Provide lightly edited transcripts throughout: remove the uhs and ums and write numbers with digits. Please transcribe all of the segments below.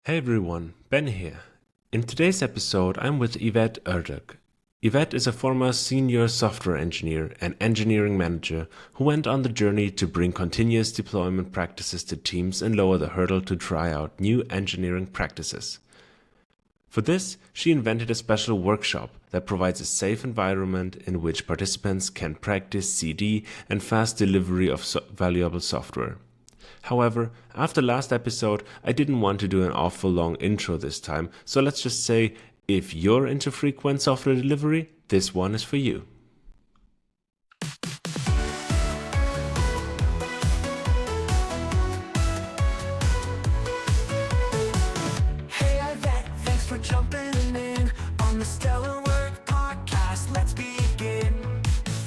Hey everyone, Ben here. In today's episode, I'm with Ivett Ördög. Ivett is a former senior software engineer and engineering manager who went on the journey to bring continuous deployment practices to teams and lower the hurdle to try out new engineering practices. For this, she invented a special workshop that provides a safe environment in which participants can practice CD and fast delivery of valuable software. However, after last episode, I didn't want to do an awful long intro this time, so let's just say, if you're into frequent software delivery, this one is for you. Hey Ivett, thanks for jumping in on the Stellar Work podcast. Let's begin.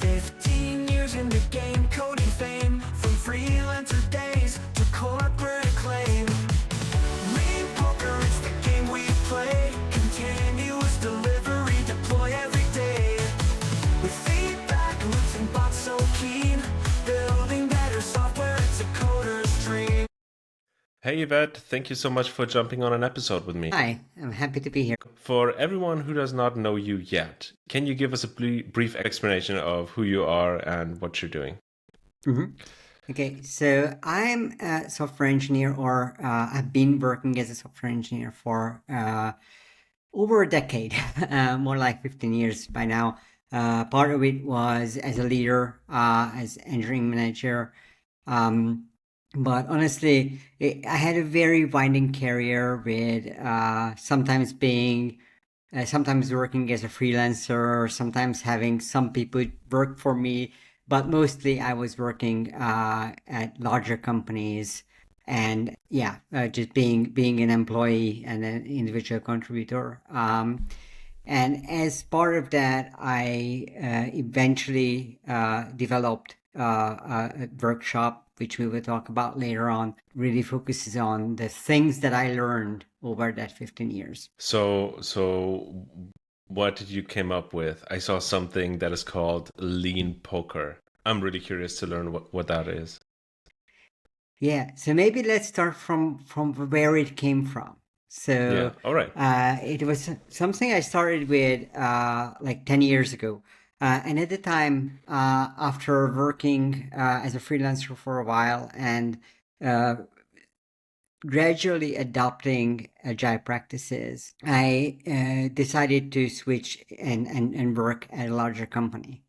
15 years in the game, coding fame, from freelancer days to corporate acclaim. Lean poker, it's the game we play. Continuous delivery, deploy every day. With feedback loops and bots so keen, building better software, it's a coder's dream. Hey Yvette, thank you so much for jumping on an episode with me. Hi, I'm happy to be here. For everyone who does not know you yet, can you give us a brief explanation of who you are and what you're doing? Okay, so I'm a software engineer, or I've been working as a software engineer for over a decade, more like 15 years by now. Part of it was as a leader, as engineering manager. But honestly, I had a very winding career with sometimes working as a freelancer, sometimes having some people work for me, but mostly I was working at larger companies, and just being an employee and an individual contributor. And as part of that, I eventually developed a workshop, which we will talk about later on, really focuses on the things that I learned over that 15 years. So what did you came up with? I saw something that is called lean poker. I'm really curious to learn what that is. Yeah, so maybe let's start from where it came from. Yeah, So all right. it was something I started with like 10 years ago. And at the time, after working as a freelancer for a while and uh, gradually adopting agile practices, I decided to switch and work at a larger company.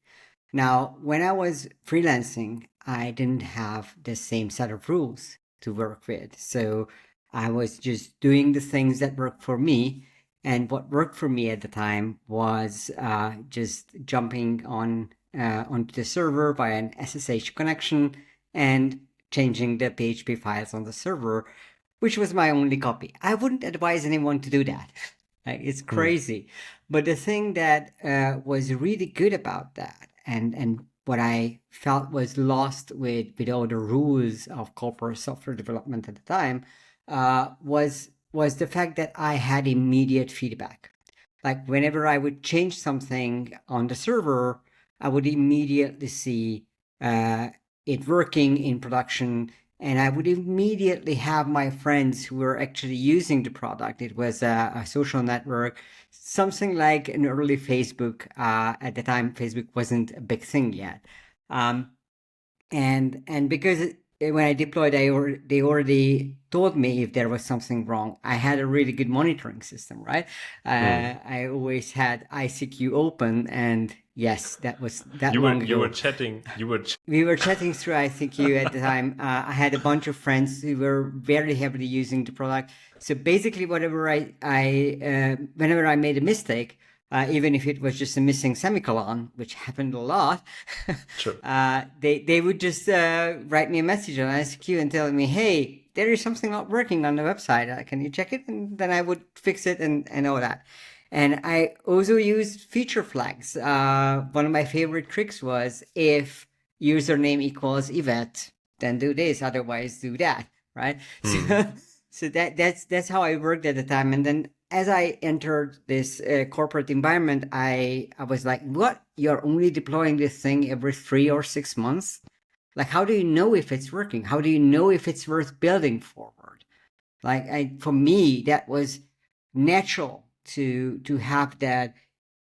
Now, when I was freelancing, I didn't have the same set of rules to work with. So I was just doing the things that worked for me. And what worked for me at the time was just jumping onto the server via an SSH connection and changing the PHP files on the server, which was my only copy. I wouldn't advise anyone to do that. Like, it's crazy. But the thing that was really good about that, and what I felt was lost with all the rules of corporate software development at the time, was the fact that I had immediate feedback. Like, whenever I would change something on the server, I would immediately see it working in production, and I would immediately have my friends who were actually using the product. It was a social network, something like an early Facebook. At the time, Facebook wasn't a big thing yet. And because when I deployed, they already told me if there was something wrong. I had a really good monitoring system, right? I always had ICQ open, and yes, that was that You long were ago. chatting. We were chatting through ICQ at the time. I had a bunch of friends who were very heavily using the product. So basically, whenever I made a mistake, even if it was just a missing semicolon, which happened a lot, Sure. they would just write me a message on ICQ and tell me, "Hey, there is something not working on the website. Can you check it?" And then I would fix it and all that. And I also used feature flags. One of my favorite tricks was, if username equals Yvette, then do this, otherwise do that, right? So that's how I worked at the time. And then as I entered this corporate environment, I was like, what? You're only deploying this thing every 3 or 6 months? Like, how do you know if it's working? How do you know if it's worth building forward? For me, that was natural to have that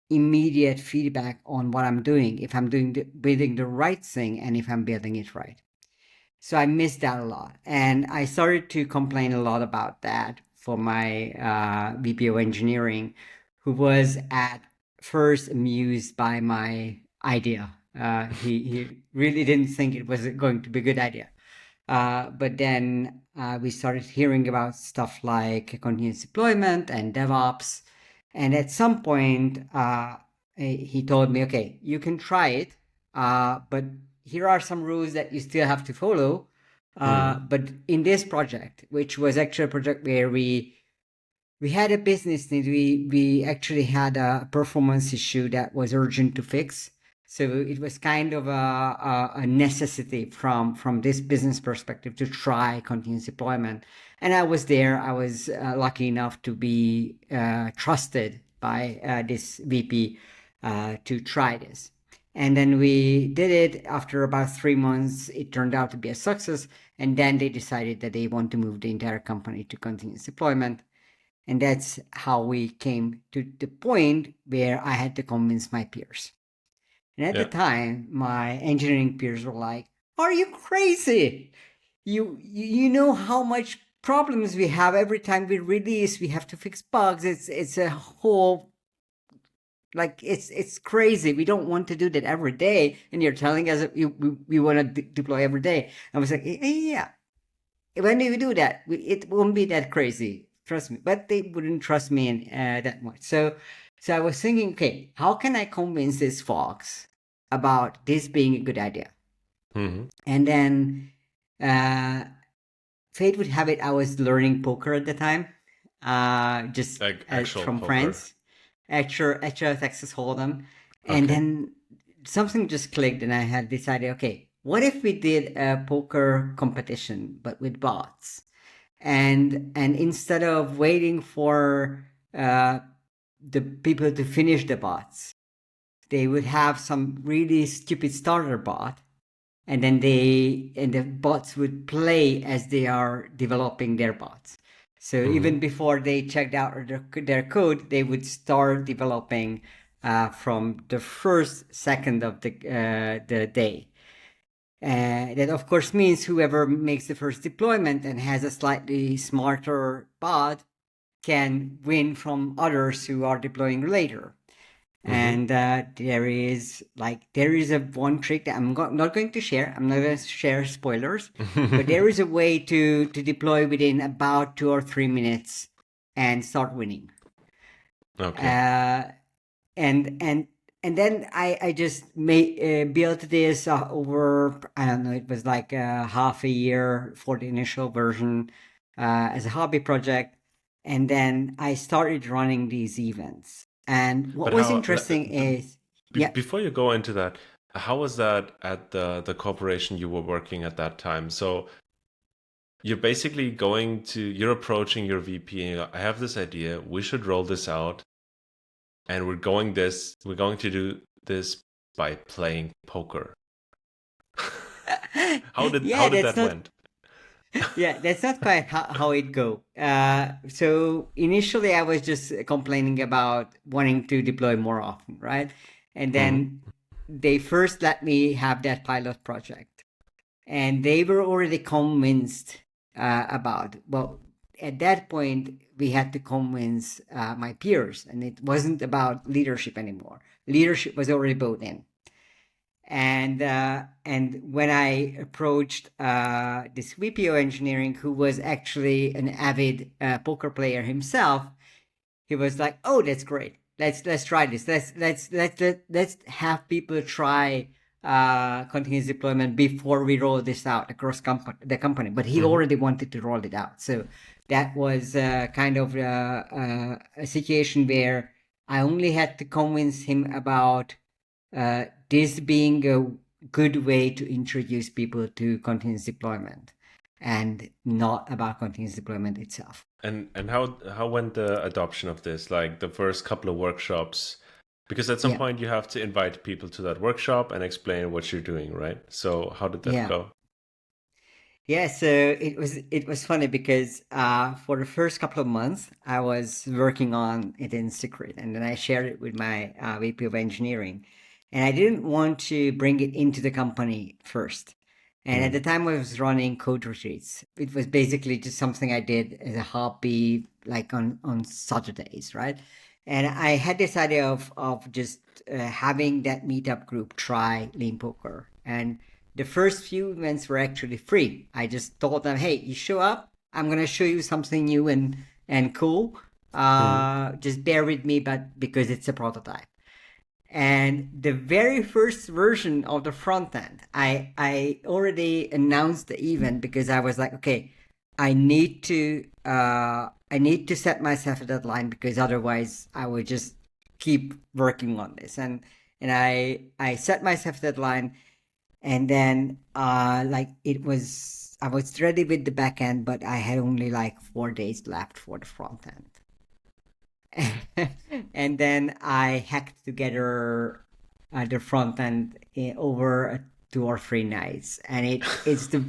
immediate feedback on what I'm doing, if I'm building the right thing, and if I'm building it right. So I missed that a lot, and I started to complain a lot about that for my VP of engineering, who was at first amused by my idea. He really didn't think it was going to be a good idea. But then we started hearing about stuff like continuous deployment and DevOps. And at some point, he told me, okay, you can try it, but here are some rules that you still have to follow. But in this project, which was actually a project where we had a business need, we actually had a performance issue that was urgent to fix. So it was kind of a necessity from this business perspective to try continuous deployment. And I was there. I was lucky enough to be trusted by this VP to try this. And then we did it. After about 3 months, it turned out to be a success. And then they decided that they want to move the entire company to continuous deployment. And that's how we came to the point where I had to convince my peers. And at the time, my engineering peers were like, "Are you crazy? You know how much problems we have every time we release. We have to fix bugs. It's a whole, like, it's crazy. We don't want to do that every day. And you're telling us that we want to deploy every day." I was like, "Yeah, when we do that, it won't be that crazy. Trust me." But they wouldn't trust me in, that much. So I was thinking, okay, how can I convince these folks about this being a good idea? Mm-hmm. And then fate would have it, I was learning poker at the time, just Like from poker. friends, actual Texas Hold'em. And then something just clicked, and I had decided, okay, what if we did a poker competition but with bots? And instead of waiting for the people to finish the bots, they would have some really stupid starter bot, and then the bots would play as they are developing their bots. So even before they checked out their code, they would start developing from the first second of the day. That of course means whoever makes the first deployment and has a slightly smarter bot can win from others who are deploying later. And there is a one trick that I'm not going to share. I'm not going to share spoilers, but there is a way to deploy within about 2 or 3 minutes and start winning. Okay. And then I just built this over, I don't know, it was like half a year for the initial version as a hobby project. And then I started running these events. And what was interesting is... Before you go into that, how was that at the corporation you were working at that time? So you're basically you're approaching your VP and you go, "I have this idea, we should roll this out. And we're going to do this by playing poker." How did that went? Yeah, that's not quite how it go. So initially I was just complaining about wanting to deploy more often, right? And then they first let me have that pilot project. And they were already convinced about, well, at that point, we had to convince my peers, and it wasn't about leadership anymore. Leadership was already bought in. And when I approached this VP of engineering, who was actually an avid poker player himself, he was like, "Oh, that's great. Let's try this. Let's have people try continuous deployment before we roll this out across the company." But he already wanted to roll it out, so that was kind of a situation where I only had to convince him about this being a good way to introduce people to continuous deployment, and not about continuous deployment itself. And how went the adoption of this? Like the first couple of workshops, because at some point you have to invite people to that workshop and explain what you're doing, right? So how did that go? Yeah, so it was funny because for the first couple of months I was working on it in secret, and then I shared it with my VP of engineering, and I didn't want to bring it into the company first. And at the time I was running code retreats. It was basically just something I did as a hobby, like on Saturdays, right? And I had this idea of just having that meetup group try Lean Poker. And the first few events were actually free. I just told them, "Hey, you show up. I'm gonna show you something new and cool. Just bear with me, but because it's a prototype." And the very first version of the front end, I already announced the event because I was like, okay, I need to set myself a deadline because otherwise I would just keep working on this. And I set myself a deadline, and then like I was ready with the back end, but I had only like 4 days left for the front end. And then I hacked together the front end over 2 or 3 nights, and it's the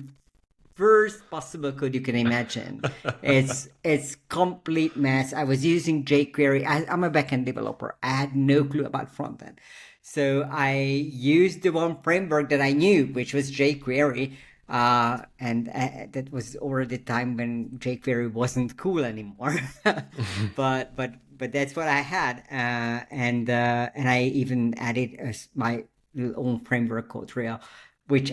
worst possible code you can imagine. It's complete mess. I was using jQuery. I'm a backend developer. I had no clue about front end, so I used the one framework that I knew, which was jQuery. And that was already the time when jQuery wasn't cool anymore. but that's what I had, and I even added my own framework code trail, which,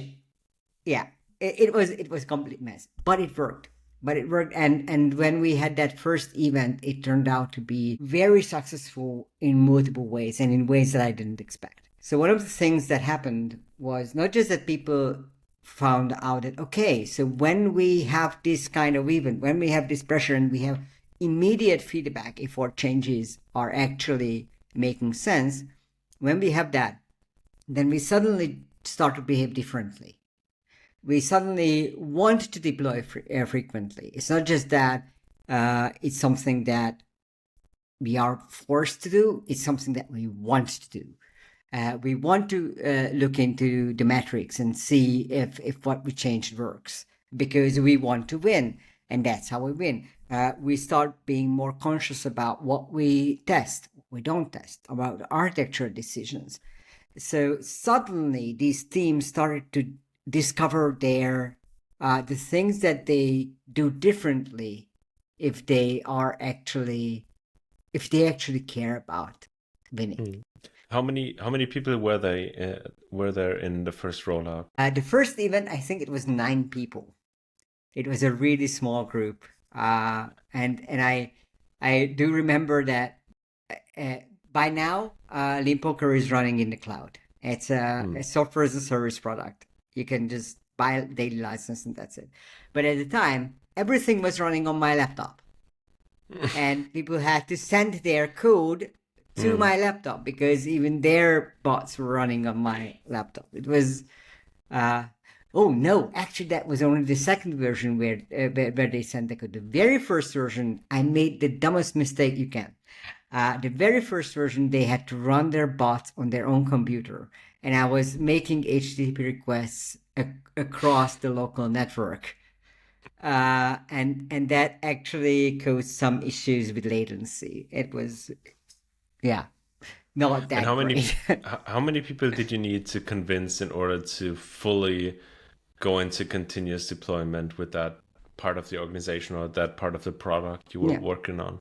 yeah, it was a complete mess, but it worked. And when we had that first event, it turned out to be very successful in multiple ways and in ways that I didn't expect. So one of the things that happened was not just that people found out that, okay, so when we have this kind of event, when we have this pressure and we have immediate feedback if our changes are actually making sense, when we have that, then we suddenly start to behave differently. We suddenly want to deploy frequently. It's not just that it's something that we are forced to do, it's something that we want to do. We want to look into the metrics and see if what we changed works, because we want to win, and that's how we win. We start being more conscious about what we test, what we don't test, about architecture decisions. So suddenly these teams started to discover the things that they do differently if they actually care about winning. How many people were there in the first rollout? The first event, I think it was 9 people. It was a really small group, and I do remember that by now Lean Poker is running in the cloud. It's a software as a service product. You can just buy a daily license and that's it. But at the time, everything was running on my laptop, and people had to send their code to my laptop because even their bots were running on my laptop. It was, oh no, actually that was only the second version where they sent the code. The very first version, I made the dumbest mistake you can. The very first version, they had to run their bots on their own computer, and I was making HTTP requests across the local network. And that actually caused some issues with latency. It was, yeah, not that And great. how many people did you need to convince in order to fully go into continuous deployment with that part of the organization or that part of the product you were working on?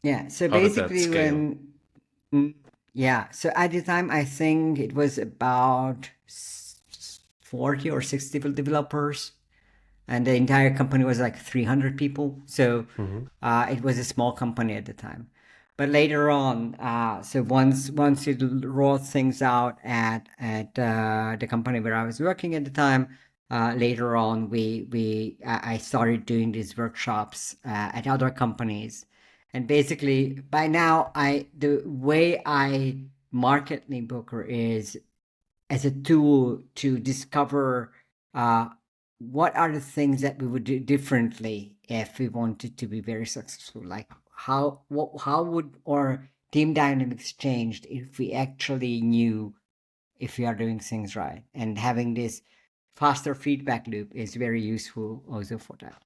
Yeah, so How did that basically scale? so at the time I think it was about 40 or 60 developers, and the entire company was like 300 people. So it was a small company at the time. But later on, so once you roll things out at the company where I was working at the time, later on I started doing these workshops at other companies, and basically by now the way I market Lean Poker is as a tool to discover what are the things that we would do differently if we wanted to be very successful. Like how would our team dynamics changed if we actually knew if we are doing things right, and having this faster feedback loop is very useful also for that.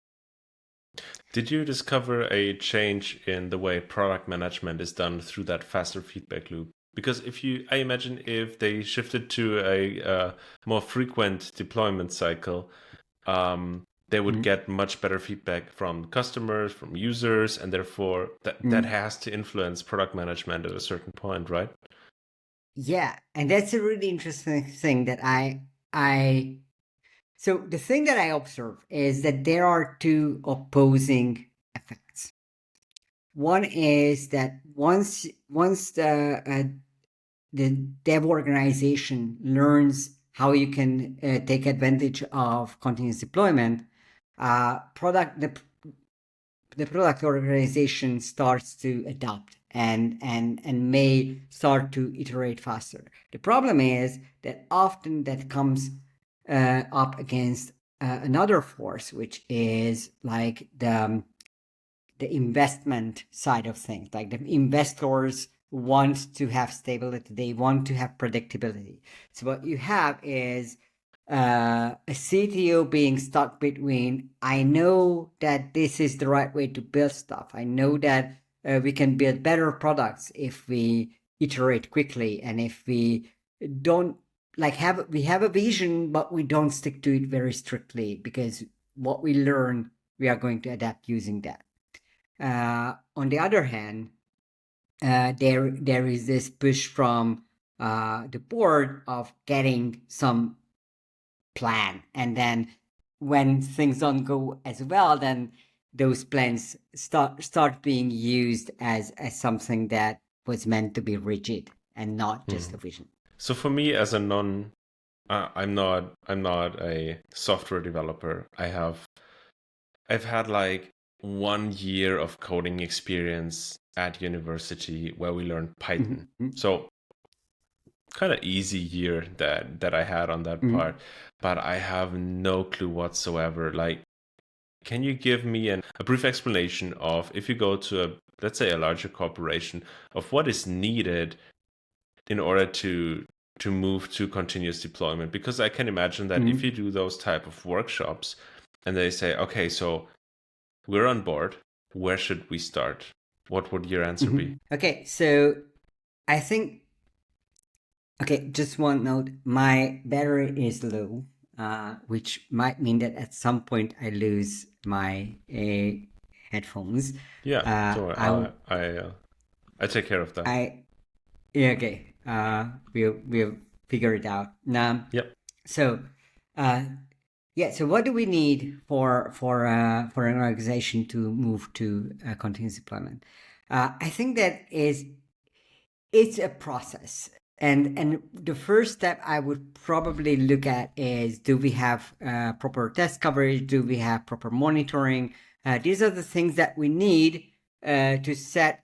Did you discover a change in the way product management is done through that faster feedback loop? Because I imagine if they shifted to a more frequent deployment cycle, they would get much better feedback from customers, from users, and therefore that has to influence product management at a certain point, right? Yeah, and that's a really interesting thing that so the thing that I observe is that there are two opposing effects. One is that once the dev organization learns how you can take advantage of continuous deployment, the product organization starts to adapt and may start to iterate faster. The problem is that often that comes up against another force, which is like the investment side of things. Like the investors want to have stability, they want to have predictability. So what you have is a CTO being stuck between, I know that this is the right way to build stuff. I know that we can build better products if we iterate quickly, and if we don't we have a vision, but we don't stick to it very strictly, because what we learn, we are going to adapt using that. On the other hand, there is this push from the board of getting some plan, and then when things don't go as well, then those plans start being used as something that was meant to be rigid and not just a vision. So for me, as I'm not a software developer. I've had like 1 year of coding experience at university where we learned Python. So kind of easy year that I had on that part, but I have no clue whatsoever. Like, can you give me a brief explanation of, if you go to let's say a larger corporation, of what is needed in order to move to continuous deployment? Because I can imagine that if you do those type of workshops and they say, okay, so we're on board, where should we start? What would your answer be? Okay, so I think, just one note, my battery is low, which might mean that at some point I lose my headphones. Yeah, don't worry. I take care of that. Okay. We'll figure it out. Yep. So, so what do we need for an organization to move to continuous deployment? I think that it's a process, and the first step I would probably look at is, do we have proper test coverage? Do we have proper monitoring? These are the things that we need to set.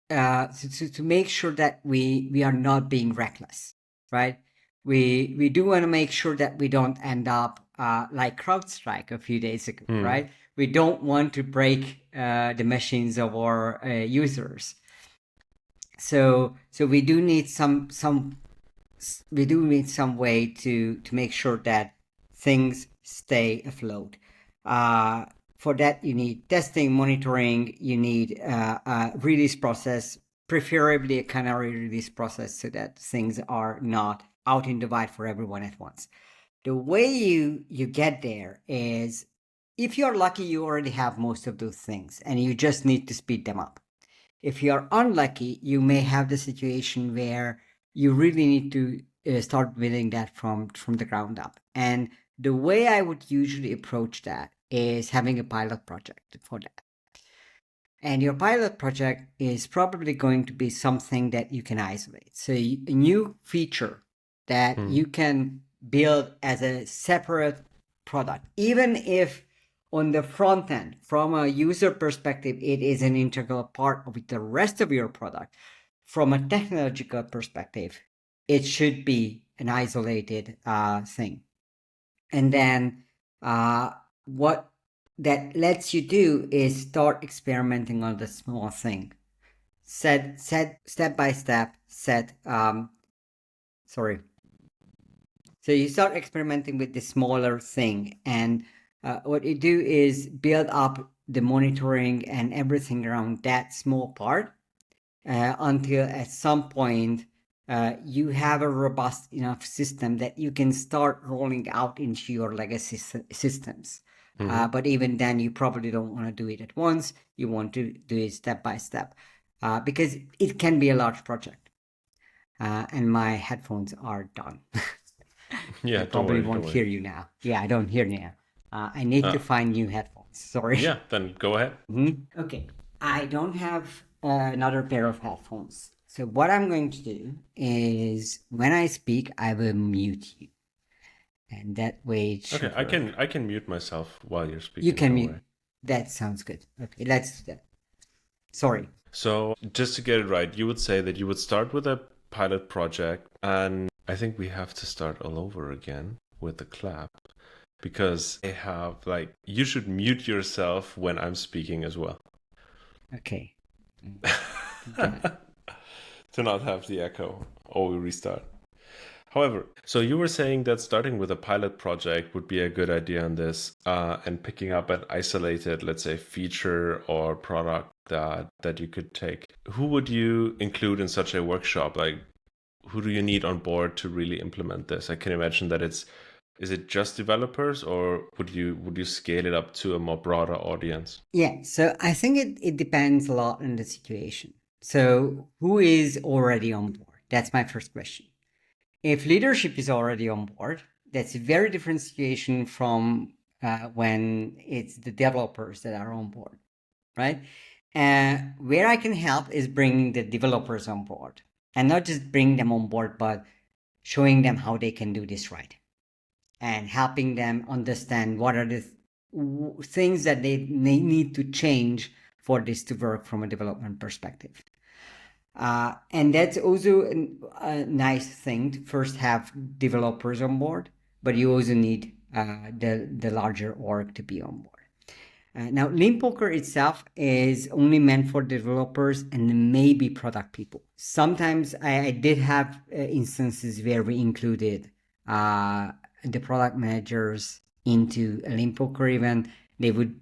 To make sure that we are not being reckless, right? We do want to make sure that we don't end up like CrowdStrike a few days ago, right? We don't want to break the machines of our users. So we do need some way to make sure that things stay afloat. For that, you need testing, monitoring, you need a release process, preferably a canary release process, so that things are not out in the wild for everyone at once. The way you get there is, if you're lucky, you already have most of those things and you just need to speed them up. If you're unlucky, you may have the situation where you really need to start building that from the ground up. And the way I would usually approach that is having a pilot project for that. And your pilot project is probably going to be something that you can isolate. So a new feature that you can build as a separate product, even if on the front end, from a user perspective, it is an integral part of the rest of your product. From a technological perspective, it should be an isolated thing. And then what that lets you do is start experimenting on the small thing. Set step by step, So you start experimenting with the smaller thing, and what you do is build up the monitoring and everything around that small part until at some point you have a robust enough system that you can start rolling out into your legacy systems. But even then, you probably don't want to do it at once. You want to do it step by step because it can be a large project. And my headphones are done. Yeah, I don't probably worry, don't won't worry. hear you now. Yeah, I don't hear now. I need to find new headphones. Sorry. Yeah, then go ahead. Okay. I don't have another pair of headphones. So what I'm going to do is when I speak, I will mute you. And that way it should Okay, work. I can mute myself while you're speaking. You can don't mute. worry. That sounds good. Okay, let's do that. Sorry. So just to get it right, you would say that you would start with a pilot project, and I think we have to start all over again with the clap because I have like you should mute yourself when I'm speaking as well Okay. to not have the echo. Or we restart. However, so you were saying that starting with a pilot project would be a good idea on this, and picking up an isolated, let's say, feature or product that you could take. Who would you include in such a workshop? Like, who do you need on board to really implement this? I can imagine that is it just developers, or would you scale it up to a more broader audience? Yeah, so I think it depends a lot on the situation. So who is already on board? That's my first question. If leadership is already on board, that's a very different situation from when it's the developers that are on board, right? Where I can help is bringing the developers on board, and not just bring them on board, but showing them how they can do this right, and helping them understand what are the things that they need to change for this to work from a development perspective. And that's also a nice thing to first have developers on board, but you also need the larger org to be on board. Now, Lean Poker itself is only meant for developers and maybe product people. Sometimes I did have instances where we included the product managers into a Lean Poker event. They would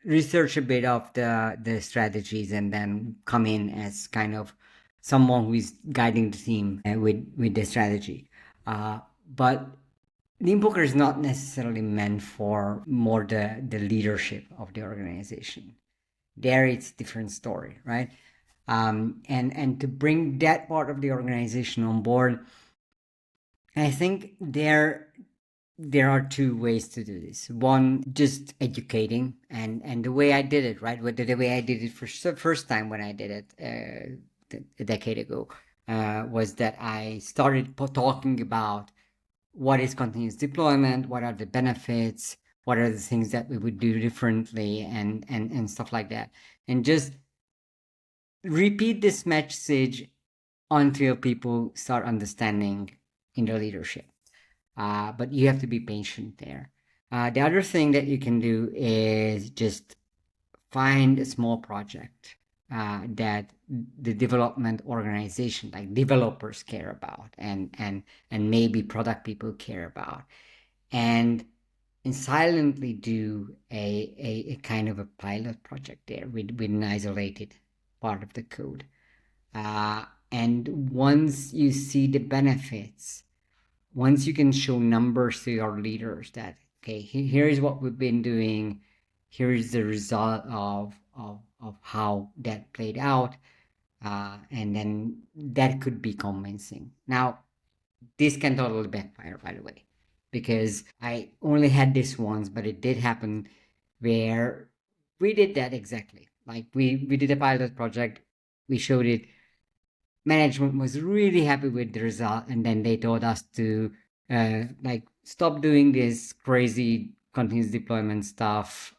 research a bit of the strategies and then come in as kind of someone who is guiding the team with the strategy. But Lean Poker is not necessarily meant for more the leadership of the organization. There it's a different story, right? And to bring that part of the organization on board, I think there are two ways to do this. One, just educating, and the way I did it, right? The way I did it for the first time when I did it a decade ago was that I started talking about what is continuous deployment, what are the benefits, what are the things that we would do differently, and stuff like that. And just repeat this message until people start understanding in their leadership. But you have to be patient there. The other thing that you can do is just find a small project that the development organization, like developers, care about, and maybe product people care about, and silently do a kind of a pilot project there with an isolated part of the code. And once you see the benefits, once you can show numbers to your leaders that, okay, here is what we've been doing, here is the result of how that played out, and then that could be convincing. Now, this can totally backfire, by the way, because I only had this once, but it did happen where we did that exactly. Like we did a pilot project, we showed it, management was really happy with the result, and then they told us to like stop doing this crazy continuous deployment stuff.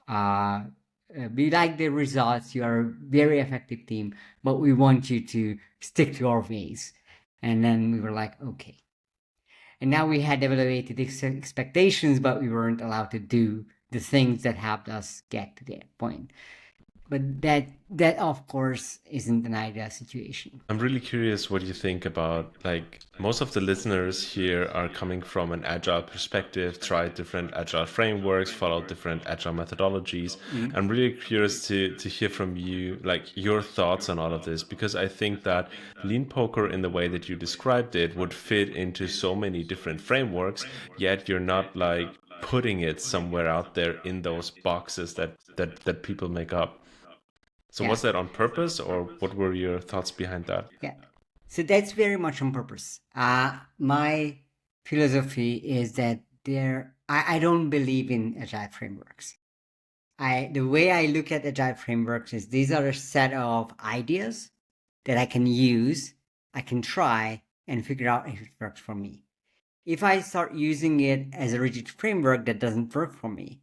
We like the results, you are a very effective team, but we want you to stick to our ways. And then we were like, okay. And now we had evaluated expectations, but we weren't allowed to do the things that helped us get to that point. But that of course isn't an ideal situation. I'm really curious what you think about, like, most of the listeners here are coming from an agile perspective, tried different agile frameworks, followed different agile methodologies. I'm really curious to hear from you, like, your thoughts on all of this, because I think that lean poker in the way that you described it would fit into so many different frameworks, yet you're not like putting it somewhere out there in those boxes that people make up. So Yeah. was that on purpose, or what were your thoughts behind that? Yeah. So that's very much on purpose. My philosophy is that I don't believe in agile frameworks. The way I look at agile frameworks is these are a set of ideas that I can use, I can try and figure out if it works for me. If I start using it as a rigid framework, that doesn't work for me.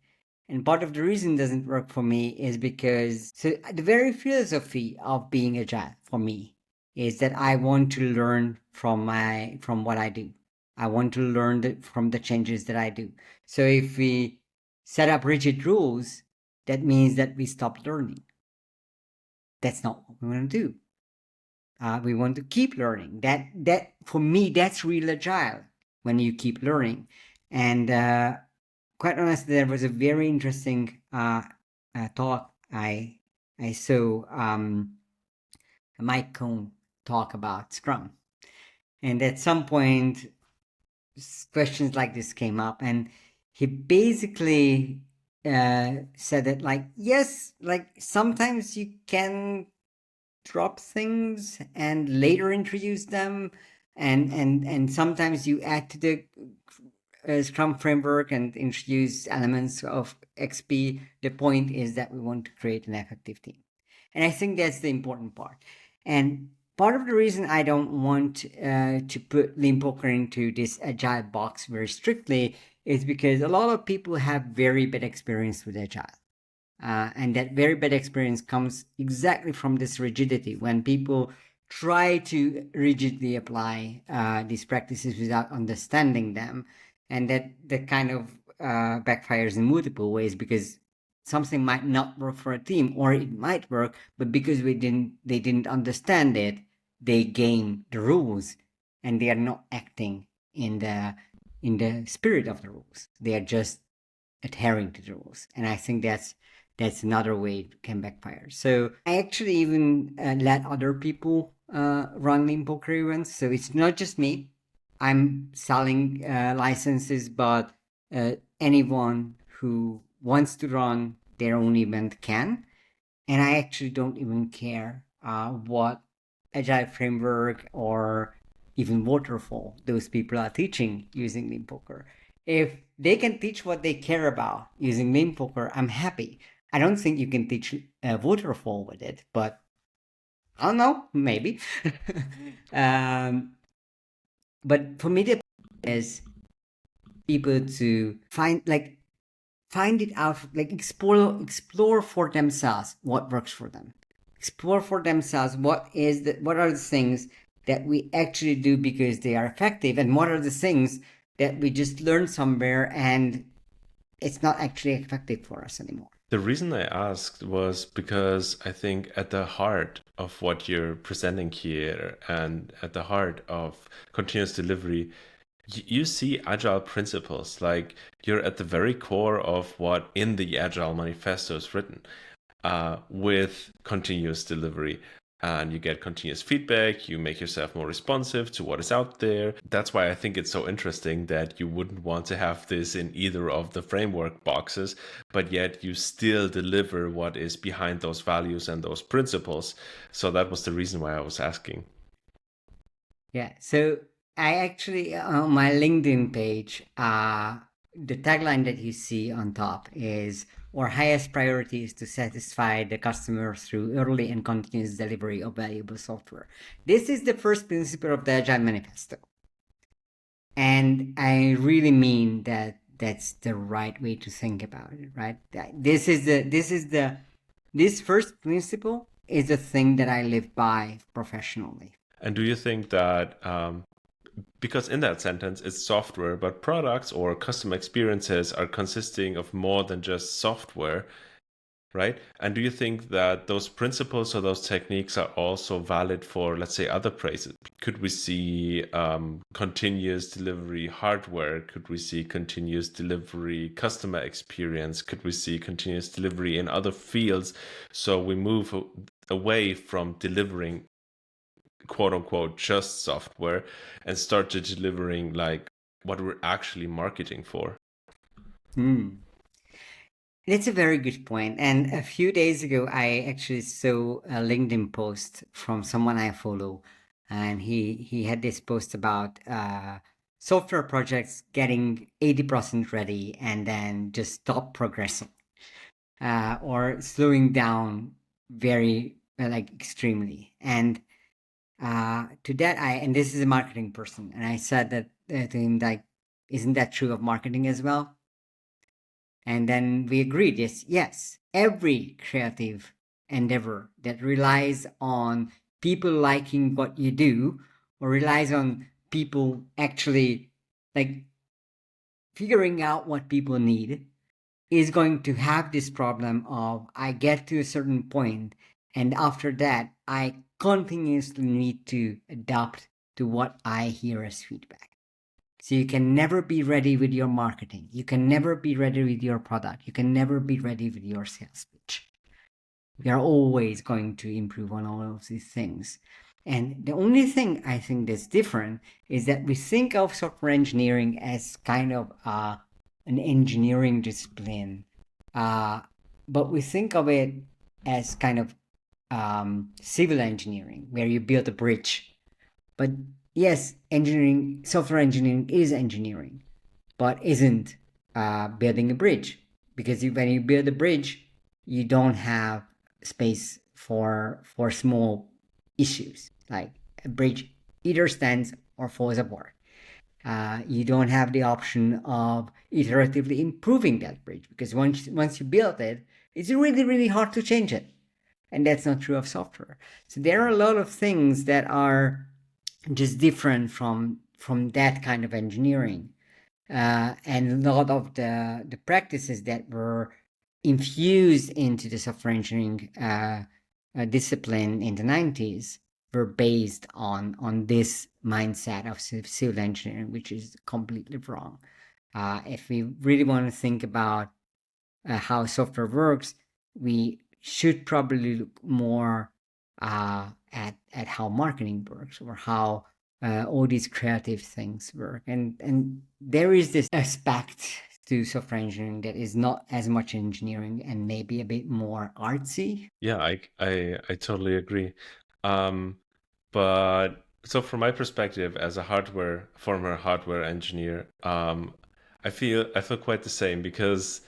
And part of the reason it doesn't work for me is because the very philosophy of being agile for me is that I want to learn from what I do. I want to learn from the changes that I do. So if we set up rigid rules, that means that we stop learning. That's not what we want to do. We want to keep learning. That for me, that's real agile, when you keep learning. And quite honestly, there was a very interesting talk I saw Mike Cohn talk about Scrum, and at some point, questions like this came up, and he basically said that, like, yes, like sometimes you can drop things and later introduce them, and sometimes you add to the Scrum framework and introduce elements of XP. The point is that we want to create an effective team. And I think that's the important part. And part of the reason I don't want to put lean poker into this agile box very strictly is because a lot of people have very bad experience with agile. And that very bad experience comes exactly from this rigidity. When people try to rigidly apply these practices without understanding them, and that kind of backfires in multiple ways, because something might not work for a team, or it might work, but because they didn't understand it, they game the rules, and they are not acting in the spirit of the rules. They are just adhering to the rules, and I think that's another way it can backfire. So I actually even let other people run lean poker events. So it's not just me. I'm selling licenses, but anyone who wants to run their own event can. And I actually don't even care what agile framework or even waterfall those people are teaching using lean poker. If they can teach what they care about using lean poker, I'm happy. I don't think you can teach waterfall with it, but I don't know, maybe. But for me, the is people to find it out, like explore for themselves what works for them. Explore for themselves what are the things that we actually do because they are effective, and what are the things that we just learned somewhere and it's not actually effective for us anymore. The reason I asked was because I think at the heart of what you're presenting here and at the heart of continuous delivery, you see agile principles. Like, you're at the very core of what in the Agile Manifesto is written, with continuous delivery. And you get continuous feedback, you make yourself more responsive to what is out there. That's why I think it's so interesting that you wouldn't want to have this in either of the framework boxes, but yet you still deliver what is behind those values and those principles. So that was the reason why I was asking. Yeah, so I actually, on my LinkedIn page, the tagline that you see on top is, our highest priority is to satisfy the customer through early and continuous delivery of valuable software. This is the first principle of the Agile Manifesto. And I really mean that that's the right way to think about it, right? This first principle is the thing that I live by professionally. And do you think that, because in that sentence it's software, but products or customer experiences are consisting of more than just software, right? And do you think that those principles or those techniques are also valid for, let's say, other places? Could we see continuous delivery hardware? Could we see continuous delivery customer experience? Could we see continuous delivery in other fields? So we move away from delivering quote unquote just software and start to delivering like what we're actually marketing for. That's a very good point. And a few days ago, I actually saw a LinkedIn post from someone I follow, and he had this post about software projects getting 80% ready and then just stop progressing, or slowing down very like extremely. And to that, and this is a marketing person, and I said that to him, like, isn't that true of marketing as well? And then we agreed, yes, every creative endeavor that relies on people liking what you do or relies on people actually like figuring out what people need is going to have this problem of I get to a certain point and after that I continuously need to adapt to what I hear as feedback. So you can never be ready with your marketing. You can never be ready with your product. You can never be ready with your sales pitch. We are always going to improve on all of these things. And the only thing I think that's different is that we think of software engineering as kind of an engineering discipline, but we think of it as kind of civil engineering, where you build a bridge. But yes, software engineering is engineering, but isn't building a bridge. Because when you build a bridge, you don't have space for small issues. Like a bridge either stands or falls apart. You don't have the option of iteratively improving that bridge, because once you build it, it's really, really hard to change it. And that's not true of software. So there are a lot of things that are just different from that kind of engineering, and a lot of the practices that were infused into the software engineering discipline in the 90s were based on this mindset of civil engineering, which is completely wrong. If we really want to think about how software works, we should probably look more at how marketing works, or how all these creative things work. And there is this aspect to software engineering that is not as much engineering and maybe a bit more artsy. Yeah, I totally agree. But so from my perspective as a former hardware engineer, I feel quite the same, because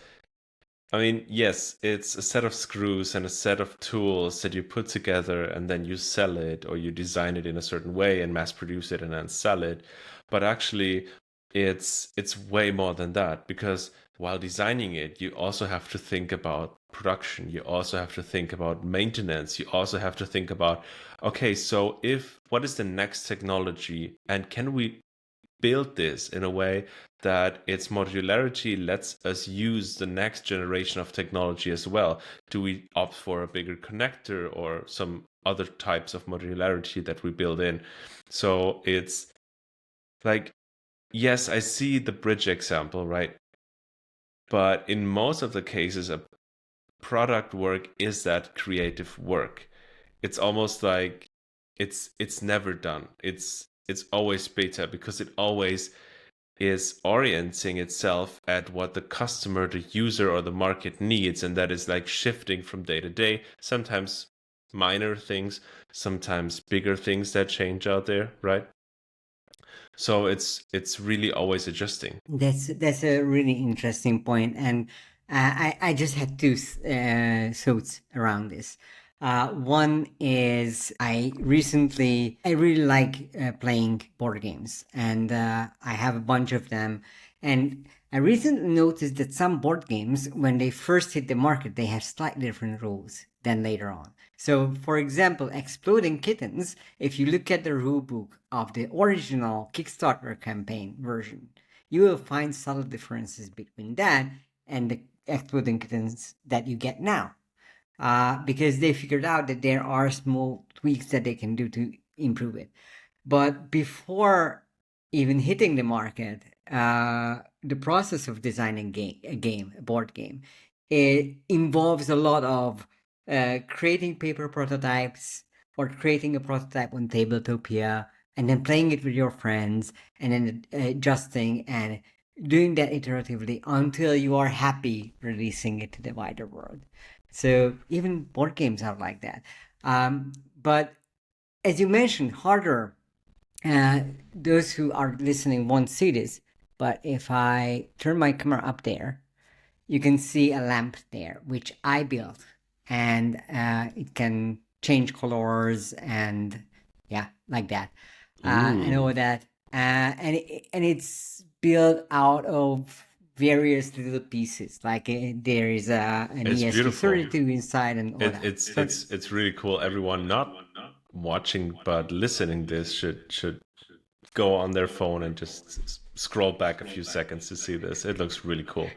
I mean, yes, it's a set of screws and a set of tools that you put together and then you sell it, or you design it in a certain way and mass produce it and then sell it. But actually, it's way more than that, because while designing it, you also have to think about production. You also have to think about maintenance. You also have to think about, okay, so what is the next technology, and can we build this in a way that its modularity lets us use the next generation of technology as well? Do we opt for a bigger connector or some other types of modularity that we build in? So it's like, yes, I see the bridge example, right? But in most of the cases, a product work is that creative work. It's almost like it's never done. It's always beta, because it always is orienting itself at what the customer, the user, or the market needs, and that is like shifting from day to day. Sometimes minor things, sometimes bigger things that change out there, right? So it's really always adjusting. That's a really interesting point, and I just had two thoughts around this. One is I really like playing board games, and I have a bunch of them. And I recently noticed that some board games, when they first hit the market, they have slightly different rules than later on. So, for example, Exploding Kittens, if you look at the rulebook of the original Kickstarter campaign version, you will find subtle differences between that and the Exploding Kittens that you get now. because they figured out that there are small tweaks that they can do to improve it. But before even hitting the market, the process of designing a board game, it involves a lot of creating paper prototypes or creating a prototype on Tabletopia and then playing it with your friends and then adjusting and doing that iteratively until you are happy releasing it to the wider world. So even board games are like that. But as you mentioned, harder. Those who are listening won't see this, but if I turn my camera up there, you can see a lamp there, which I built, and it can change colors and yeah, like that. And all that, and it's built out of various little pieces. Like there is an It's ESP32 inside, and all It, that. it's really cool. Everyone not watching but listening this should go on their phone and just scroll back a few seconds to see this. It looks really cool.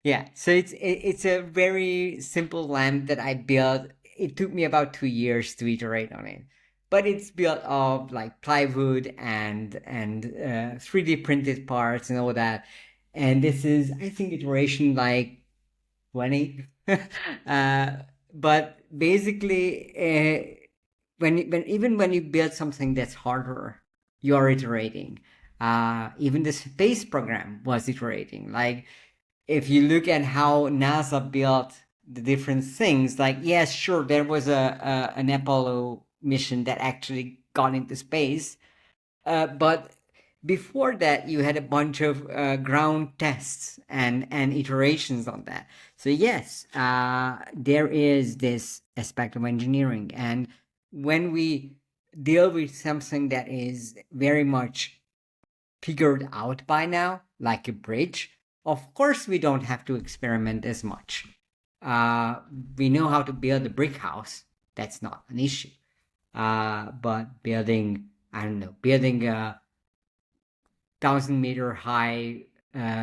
Yeah, so it's a very simple lamp that I built. It took me about 2 years to iterate on it, but it's built of like plywood and 3D printed parts and all that. And this is, I think, iteration like 20. But basically, when you build something that's harder, you are iterating. Even the space program was iterating. Like if you look at how NASA built the different things, like yes, sure, there was an Apollo mission that actually got into space, but before that, you had a bunch of ground tests and iterations on that. So yes, there is this aspect of engineering, and when we deal with something that is very much figured out by now, like a bridge, of course we don't have to experiment as much. We know how to build a brick house. That's not an issue. But building a 1,000-meter high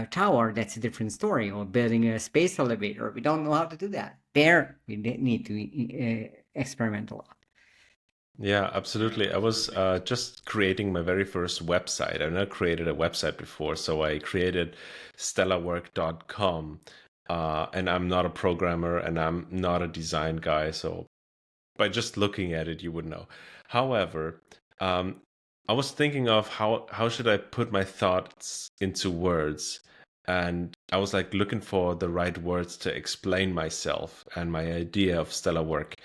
tower, that's a different story. Or building a space elevator, we don't know how to do that. There, we need to experiment a lot. Yeah, absolutely. I was just creating my very first website. I've never created a website before, so I created stellarwork.com. And I'm not a programmer and I'm not a design guy, so by just looking at it, you would know. However, I was thinking of how should I put my thoughts into words, and I was like looking for the right words to explain myself and my idea of stellar work.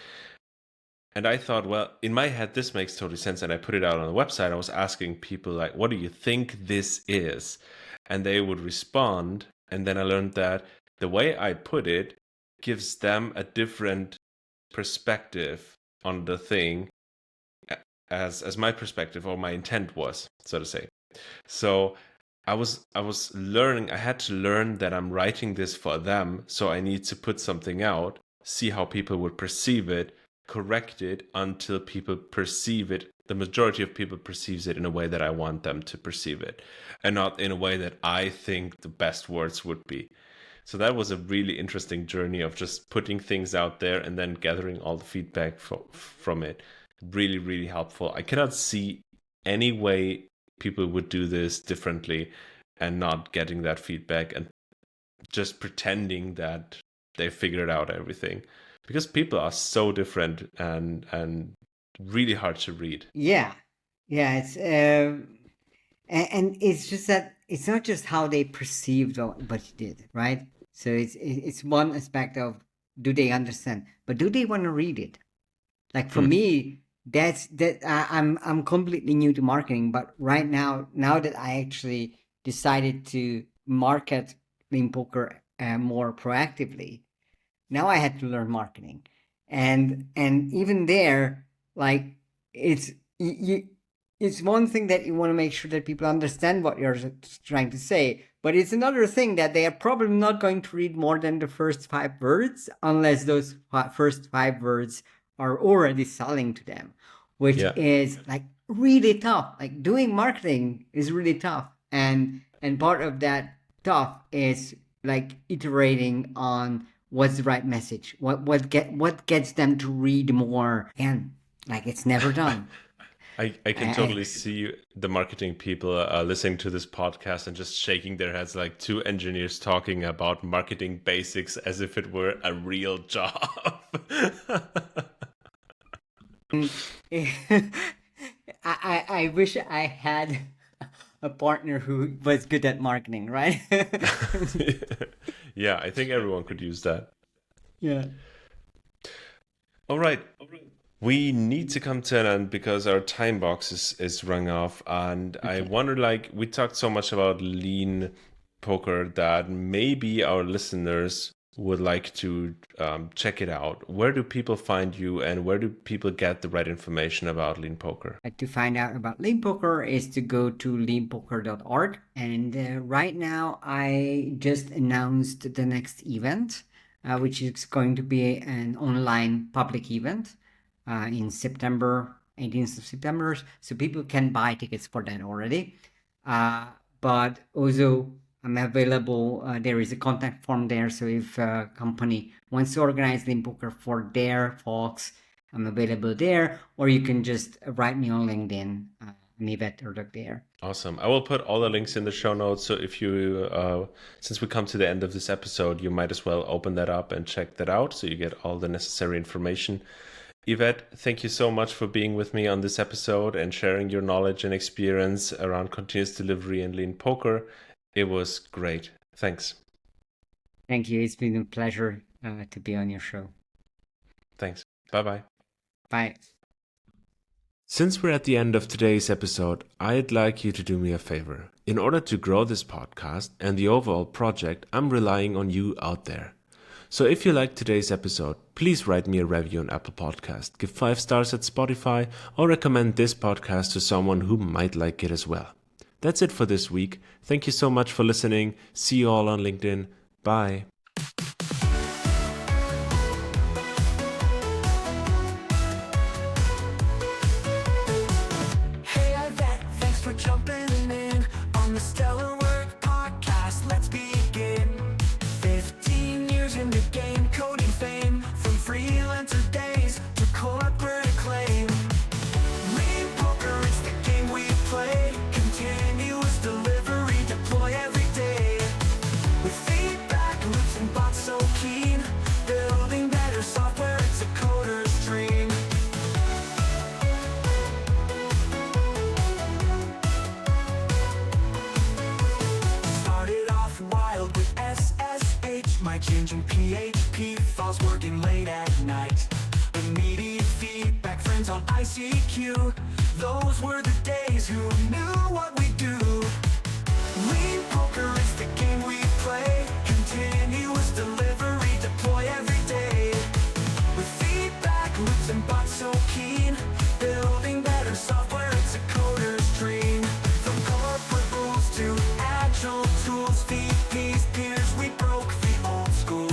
And I thought, well, in my head, this makes total sense. And I put it out on the website. I was asking people like, what do you think this is? And they would respond. And then I learned that the way I put it gives them a different perspective on the thing as my perspective or my intent was, so to say. So I was learning, I had to learn that I'm writing this for them. So I need to put something out, see how people would perceive it, correct it until people perceive it. The majority of people perceives it in a way that I want them to perceive it, and not in a way that I think the best words would be. So that was a really interesting journey of just putting things out there and then gathering all the feedback from it. Really, really helpful. I cannot see any way people would do this differently and not getting that feedback and just pretending that they figured out everything. Because people are so different and really hard to read. Yeah, it's and it's just that it's not just how they perceived what you did, right? So it's one aspect of, do they understand, but do they want to read it? Like for me, I'm completely new to marketing, but right now that I actually decided to market Lean Poker more proactively, now I had to learn marketing, and even there, like it's one thing that you want to make sure that people understand what you're trying to say, but it's another thing that they are probably not going to read more than the first 5 words unless those first 5 words are already selling to them, which is like really tough. Like doing marketing is really tough, and part of that tough is like iterating on what's the right message, what gets them to read more, and like it's never done. I can totally see the marketing people listening to this podcast and just shaking their heads like two engineers talking about marketing basics as if it were a real job. I wish I had a partner who was good at marketing, right? Yeah, I think everyone could use that. Yeah. All right. We need to come to an end because our time box is rung off. And I wonder, like, we talked so much about lean poker that maybe our listeners would like to check it out. Where do people find you and where do people get the right information about lean poker? To find out about Lean Poker is to go to leanpoker.org. And right now, I just announced the next event, which is going to be an online public event in September, 18th of September. So people can buy tickets for that already. But also, I'm available. There is a contact form there. So if a company wants to organize Lean Poker for their folks, I'm available there. Or you can just write me on LinkedIn. I'm Ivett Ördög there. Awesome. I will put all the links in the show notes. So if you, since we come to the end of this episode, you might as well open that up and check that out so you get all the necessary information. Ivett, thank you so much for being with me on this episode and sharing your knowledge and experience around continuous delivery and lean poker. It was great. Thanks. Thank you. It's been a pleasure to be on your show. Thanks. Bye-bye. Bye. Since we're at the end of today's episode, I'd like you to do me a favor. In order to grow this podcast and the overall project, I'm relying on you out there. So if you liked today's episode, please write me a review on Apple Podcast, give 5 stars at Spotify, or recommend this podcast to someone who might like it as well. That's it for this week. Thank you so much for listening. See you all on LinkedIn. Bye. Hey, Ivett, thanks for jumping in on the Stellar Work podcast. Let's begin. 15 years in the game, coding fame, from freelancer days to corporate acclaim. Lean poker, it's the game we play. Continuous delivery, deploy every day. With feedback loops and bots so keen, building better software, it's a coder's dream. Started off wild with SSH, my changing PHP files working late at night. Immediate feedback, friends on ICQ. Those were the days, who knew what we do? Lean poker is the game we play. Continuous delivery, deploy every day. With feedback loops and bots so keen, building better software, it's a coder's dream. From corporate rules to agile tools, VPs, peers, we broke the old school.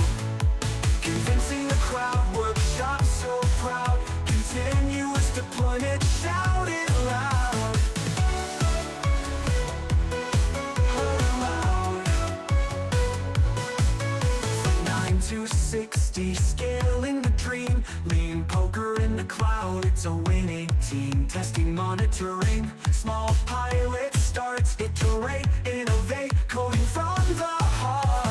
Convincing the crowd, workshop so proud. Continuous deployment, shout it loud. Loud. From 9 to 60, scaling the dream. Lean poker in the cloud, it's a winning team. Testing, monitoring, small pilot starts, iterate, innovate, coding from the heart.